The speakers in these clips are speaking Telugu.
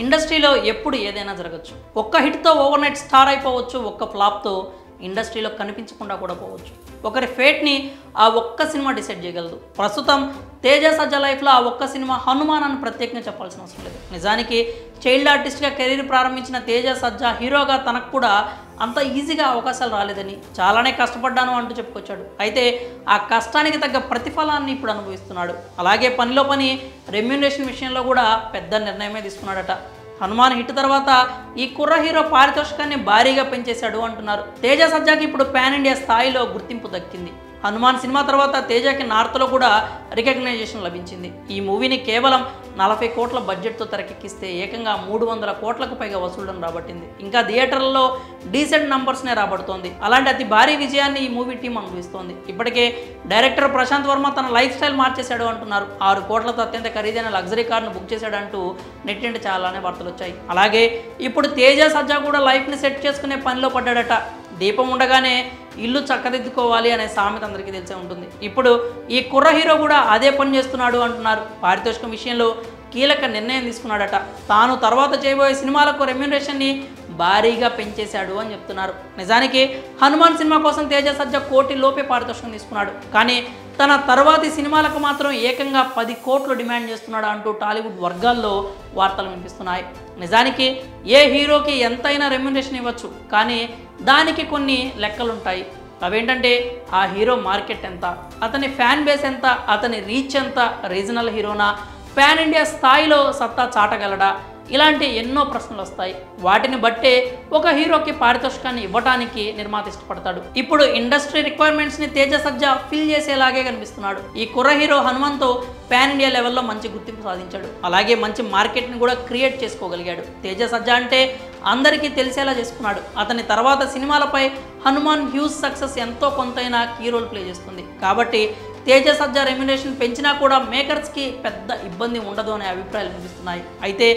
ఇండస్ట్రీలో ఎప్పుడు ఏదైనా జరగచ్చు. ఒక్క హిట్తో ఓవర్ నైట్ స్టార్ అయిపోవచ్చు, ఒక్క ఫ్లాప్తో ఇండస్ట్రీలో కనిపించకుండా కూడా పోవచ్చు. ఒకరి ఫేట్ని ఆ ఒక్క సినిమా డిసైడ్ చేయగలదు. ప్రస్తుతం తేజ సజ్జా లైఫ్లో ఆ ఒక్క సినిమా హనుమాన్ అని ప్రత్యేకంగా చెప్పాల్సిన అవసరం లేదు. నిజానికి చైల్డ్ ఆర్టిస్ట్గా కెరీర్ ప్రారంభించిన తేజ సజ్జా హీరోగా తనకు కూడా అంత ఈజీగా అవకాశాలు రాలేదని, చాలానే కష్టపడ్డాను అంటూ చెప్పుకొచ్చాడు. అయితే ఆ కష్టానికి తగ్గ ప్రతిఫలాన్ని ఇప్పుడు అనుభవిస్తున్నాడు. అలాగే పనిలో పని రెమ్యూనరేషన్ విషయంలో కూడా పెద్ద నిర్ణయమే తీసుకున్నాడట. హనుమాన్ హిట్ తర్వాత ఈ కుర్ర హీరో పారితోషికాన్ని భారీగా పెంచేశాడు అంటున్నారు. తేజ సజ్జాకి ఇప్పుడు పాన్ ఇండియా స్థాయిలో గుర్తింపు దక్కింది. హనుమాన్ సినిమా తర్వాత తేజకి నార్త్లో కూడా రికగ్నైజేషన్ లభించింది. ఈ మూవీని కేవలం 40 కోట్ల బడ్జెట్తో తెరకెక్కిస్తే ఏకంగా 300 కోట్లకు పైగా వసూళ్లను రాబట్టింది. ఇంకా థియేటర్లలో డీసెంట్ నంబర్స్నే రాబడుతోంది. అలాంటి అతి భారీ విజయాన్ని ఈ మూవీ టీం అనుభవిస్తోంది. ఇప్పటికే డైరెక్టర్ ప్రశాంత్ వర్మ తన లైఫ్ స్టైల్ మార్చేశాడు అంటున్నారు. 6 కోట్లతో అత్యంత ఖరీదైన లగ్జరీ కార్ను బుక్ చేశాడంటూ నెట్టింటి చాలానే వార్తలు వచ్చాయి. అలాగే ఇప్పుడు తేజ సజ్జా కూడా లైఫ్ని సెట్ చేసుకునే పనిలో పడ్డాడట. దీపం ఉండగానే ఇల్లు చక్కదిద్దుకోవాలి అనే సామెత అందరికీ తెలిసే ఉంటుంది. ఇప్పుడు ఈ కుర్ర హీరో కూడా అదే పని చేస్తున్నాడు అంటున్నారు. పారితోషికం విషయంలో కీలక నిర్ణయం తీసుకున్నాడట. తాను తర్వాత చేయబోయే సినిమాలకు రెమ్యూనరేషన్ని భారీగా పెంచేశాడు అని చెప్తున్నారు. నిజానికి హనుమాన్ సినిమా కోసం తేజ సజ్జా కోటి లోపే పారితోషికం తీసుకున్నాడు. కానీ తన తర్వాతి సినిమాలకు మాత్రం ఏకంగా 10 కోట్లు డిమాండ్ చేస్తున్నాడు అంటూ టాలీవుడ్ వర్గాల్లో వార్తలు వినిపిస్తున్నాయి. నిజానికి ఏ హీరోకి ఎంతైనా రెమ్యూనరేషన్ ఇవ్వచ్చు, కానీ దానికి కొన్ని లెక్కలుంటాయి. అవేంటంటే ఆ హీరో మార్కెట్ ఎంత, అతని ఫ్యాన్ బేస్ ఎంత, అతని రీచ్ ఎంత, రీజనల్ హీరోనా, పాన్ ఇండియా స్థాయిలో సత్తా చాటగలడా, ఇలాంటి ఎన్నో ప్రశ్నలు వస్తాయి. వాటిని బట్టే ఒక హీరోకి పారితోషికాన్ని ఇవ్వడానికి నిర్మాత ఇష్టపడతాడు. ఇప్పుడు ఇండస్ట్రీ రిక్వైర్మెంట్స్ని తేజ సజ్జా ఫిల్ చేసేలాగే కనిపిస్తున్నాడు. ఈ కుర్ర హీరో హనుమాన్తో పాన్ ఇండియా లెవెల్లో మంచి గుర్తింపు సాధించాడు. అలాగే మంచి మార్కెట్ని కూడా క్రియేట్ చేసుకోగలిగాడు. తేజ సజ్జా అంటే అందరికీ తెలిసేలా చేసుకున్నాడు. అతని తర్వాత సినిమాలపై హనుమాన్ హ్యూజ్ సక్సెస్ ఎంతో కొంతైనా కీ రోల్ ప్లే చేస్తుంది. కాబట్టి తేజ సజ్జా రెమ్యునరేషన్ పెంచినా కూడా మేకర్స్కి పెద్ద ఇబ్బంది ఉండదు అనే అభిప్రాయాలు వినిపిస్తున్నాయి. అయితే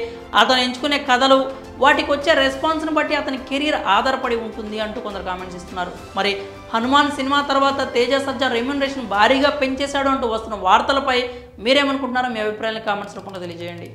అతను ఎంచుకునే కథలు, వాటికి వచ్చే రెస్పాన్స్ని బట్టి అతని కెరీర్ ఆధారపడి ఉంటుంది అంటూ కొందరు కామెంట్స్ ఇస్తున్నారు. మరి హనుమాన్ సినిమా తర్వాత తేజ సజ్జా రెమ్యునరేషన్ భారీగా పెంచేశాడు అంటూ వస్తున్న వార్తలపై మీరేమనుకుంటున్నారో మీ అభిప్రాయాలను కామెంట్స్ రూపంలో తెలియజేయండి.